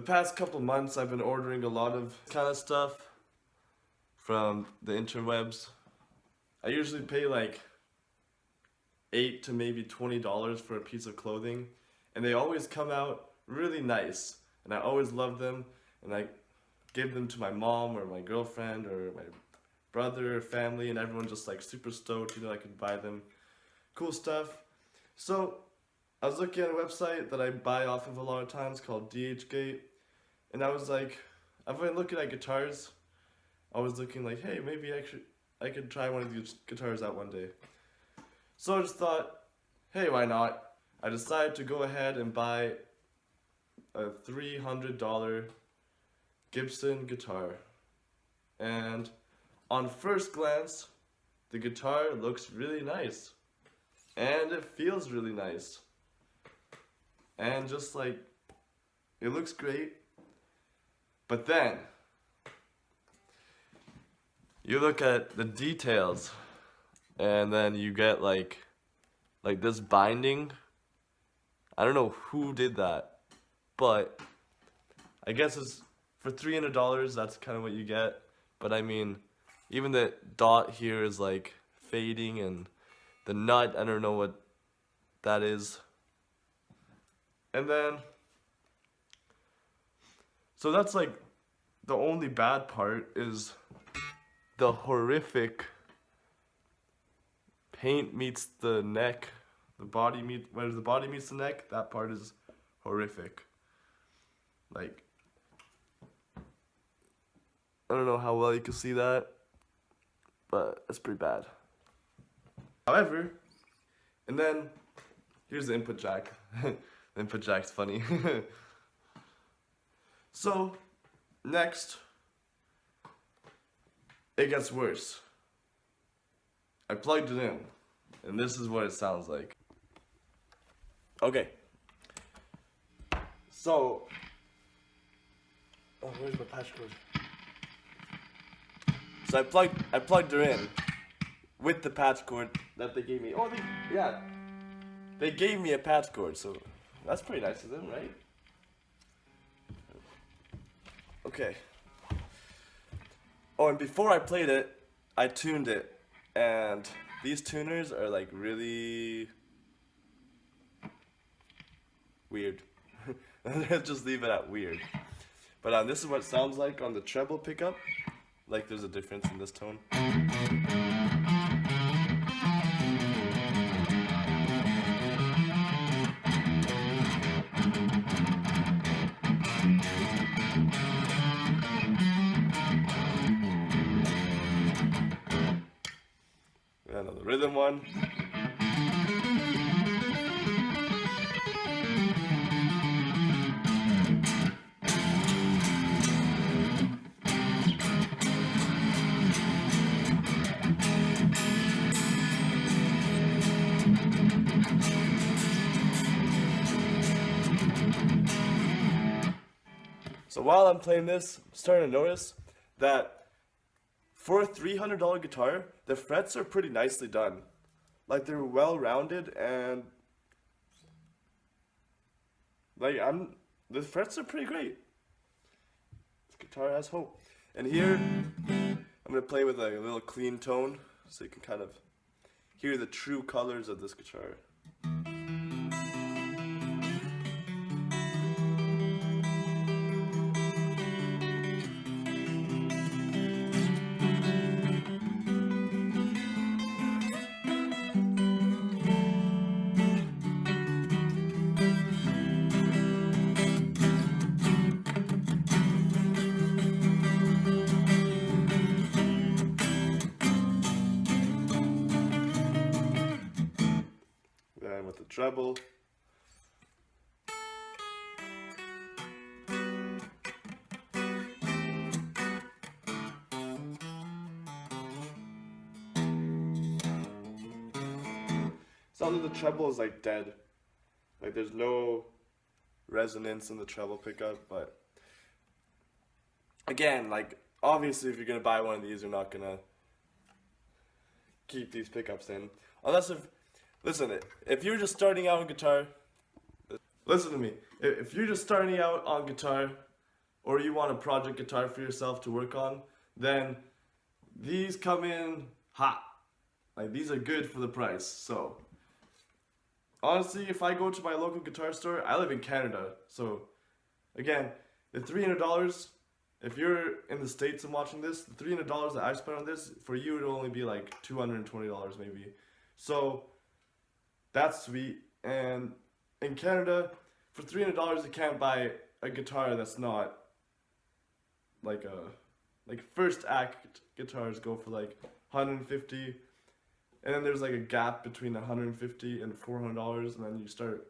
past couple months I've been ordering a lot of kind of stuff from the interwebs. I usually pay like $8 to maybe $20 for a piece of clothing, and they always come out really nice, and I always love them, and I give them to my mom or my girlfriend or my brother or family, and everyone's just like super stoked, you know, I could buy them cool stuff. So I was looking at a website that I buy off of a lot of times called DHgate, and I was like, I've been looking at guitars. I was looking like, hey, maybe I could try one of these guitars out one day. So I just thought, hey, why not? I decided to go ahead and buy a $300 Gibson guitar. And on first glance, the guitar looks really nice. And it feels really nice. And just like, it looks great. But then, you look at the details, and then you get like this binding. I don't know who did that, but I guess it's for $300, that's kind of what you get. But I mean, even the dot here is like fading, and the nut, I don't know what that is. And then, so that's like the only bad part is the horrific paint meets the neck, where the body meets the neck, that part is horrific. Like, I don't know how well you can see that, but it's pretty bad. However, and then, here's the input jack. The input jack's funny. So, next, it gets worse. I plugged it in, and this is what it sounds like. Okay. So, oh, where's my patch cord? So I plugged her in with the patch cord that they gave me. Oh, they gave me a patch cord, so that's pretty nice of them, right? Okay. Oh, and before I played it, I tuned it, and these tuners are like really weird. Just leave it at weird. But this is what it sounds like on the treble pickup. Like there's a difference in this tone. And the rhythm one. So while I'm playing this, I'm starting to notice that for a $300 guitar, the frets are pretty nicely done. Like they're well rounded, and like the frets are pretty great. This guitar has hope. And here, I'm gonna play with like a little clean tone, so you can kind of hear the true colors of this guitar. With the treble. Sound of the treble is like dead. Like there's no resonance in the treble pickup, but again, like obviously if you're gonna buy one of these, you're not gonna keep these pickups in. Unless listen, if you're just starting out on guitar, listen to me. If you're just starting out on guitar, or you want a project guitar for yourself to work on, then these come in hot. Like, these are good for the price. So honestly, if I go to my local guitar store, I live in Canada, so again, the $300, if you're in the States and watching this, the $300 that I spent on this, for you it'll only be like $220 maybe. So that's sweet. And in Canada, for $300 you can't buy a guitar that's not like first act guitars go for like $150, and then there's like a gap between $150 and $400, and then you start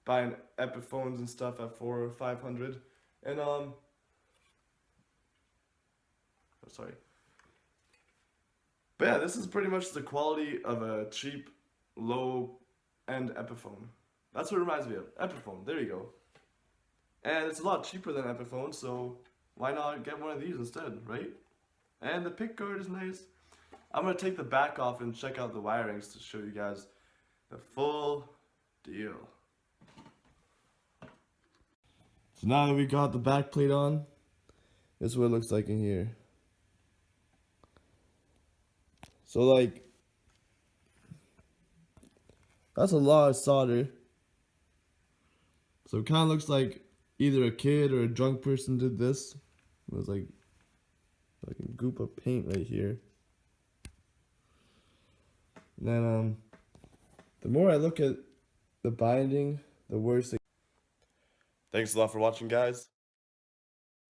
buying Epiphones and stuff at $400 or $500. And sorry. But yeah, this is pretty much the quality of a cheap, low-end Epiphone. That's what it reminds me of. Epiphone, there you go. And it's a lot cheaper than Epiphone, so why not get one of these instead, right? And the pick guard is nice. I'm going to take the back off and check out the wirings to show you guys the full deal. So now that we got the back plate on, this is what it looks like in here. So like, that's a lot of solder. So it kind of looks like either a kid or a drunk person did this. It was like a goop of paint right here. And then the more I look at the binding, the worse it. Thanks a lot for watching, guys.